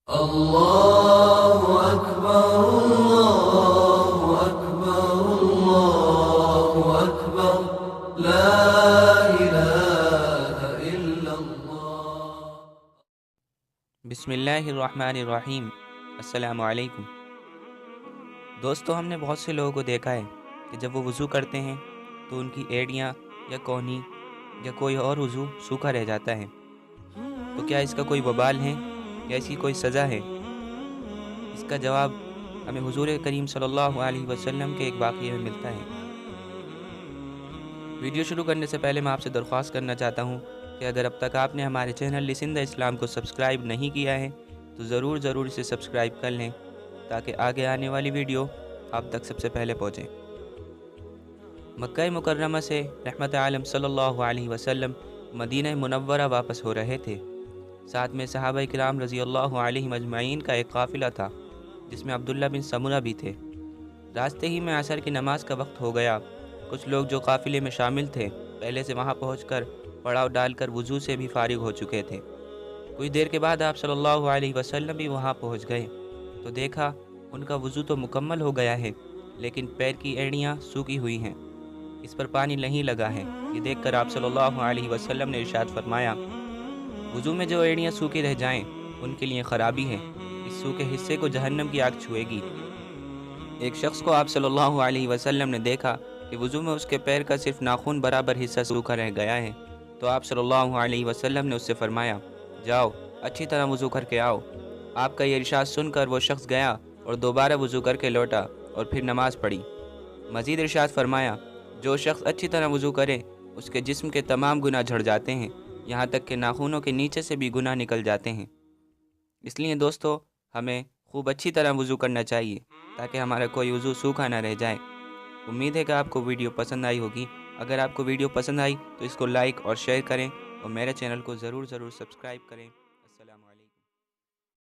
اللہ اکبر اللہ اکبر اللہ اکبر لا الہ الا اللہ۔ بسم اللہ الرحمن الرحیم۔ السلام علیکم دوستو، ہم نے بہت سے لوگوں کو دیکھا ہے کہ جب وہ وضو کرتے ہیں تو ان کی ایڑیاں یا کونی یا کوئی اور عضو سوکھا رہ جاتا ہے۔ تو کیا اس کا کوئی وبال ہے یا اس کی کوئی سزا ہے؟ اس کا جواب ہمیں حضور کریم صلی اللہ علیہ وسلم کے ایک واقعے میں ملتا ہے۔ ویڈیو شروع کرنے سے پہلے میں آپ سے درخواست کرنا چاہتا ہوں کہ اگر اب تک آپ نے ہمارے چینل لسن اسلام کو سبسکرائب نہیں کیا ہے تو ضرور اسے سبسکرائب کر لیں تاکہ آگے آنے والی ویڈیو آپ تک سب سے پہلے پہنچیں۔ مکہ مکرمہ سے رحمت عالم صلی اللہ علیہ وسلم مدینہ منورہ واپس ہو رہے تھے۔ ساتھ میں صحابہ کرام رضی اللہ علیہ مجمعین کا ایک قافلہ تھا جس میں عبداللہ بن سمرہ بھی تھے۔ راستے ہی میں عصر کی نماز کا وقت ہو گیا۔ کچھ لوگ جو قافلے میں شامل تھے پہلے سے وہاں پہنچ کر پڑاؤ ڈال کر وضو سے بھی فارغ ہو چکے تھے۔ کچھ دیر کے بعد آپ صلی اللہ علیہ وسلم بھی وہاں پہنچ گئے تو دیکھا ان کا وضو تو مکمل ہو گیا ہے لیکن پیر کی ایڑیاں سوکھی ہوئی ہیں، اس پر پانی نہیں لگا ہے۔ یہ دیکھ کر آپ صلی اللہ علیہ وسلم نے ارشاد فرمایا، وضو میں جو ایڑیاں سوکھی رہ جائیں ان کے لیے خرابی ہے، اس سوکھے حصے کو جہنم کی آگ چھوئے گی۔ ایک شخص کو آپ صلی اللہ علیہ وسلم نے دیکھا کہ وضو میں اس کے پیر کا صرف ناخن برابر حصہ سوکھا رہ گیا ہے، تو آپ صلی اللہ علیہ وسلم نے اس سے فرمایا، جاؤ اچھی طرح وضو کر کے آؤ۔ آپ کا یہ ارشاد سن کر وہ شخص گیا اور دوبارہ وضو کر کے لوٹا اور پھر نماز پڑھی۔ مزید ارشاد فرمایا، جو شخص اچھی طرح وضو کرے اس کے جسم کے تمام گناہ جھڑ جاتے ہیں، یہاں تک کہ ناخنوں کے نیچے سے بھی گناہ نکل جاتے ہیں۔ اس لیے دوستو، ہمیں خوب اچھی طرح وضو کرنا چاہیے تاکہ ہمارا کوئی عضو سوکھا نہ رہ جائے۔ امید ہے کہ آپ کو ویڈیو پسند آئی ہوگی۔ اگر آپ کو ویڈیو پسند آئی تو اس کو لائک اور شیئر کریں اور میرے چینل کو ضرور سبسکرائب کریں۔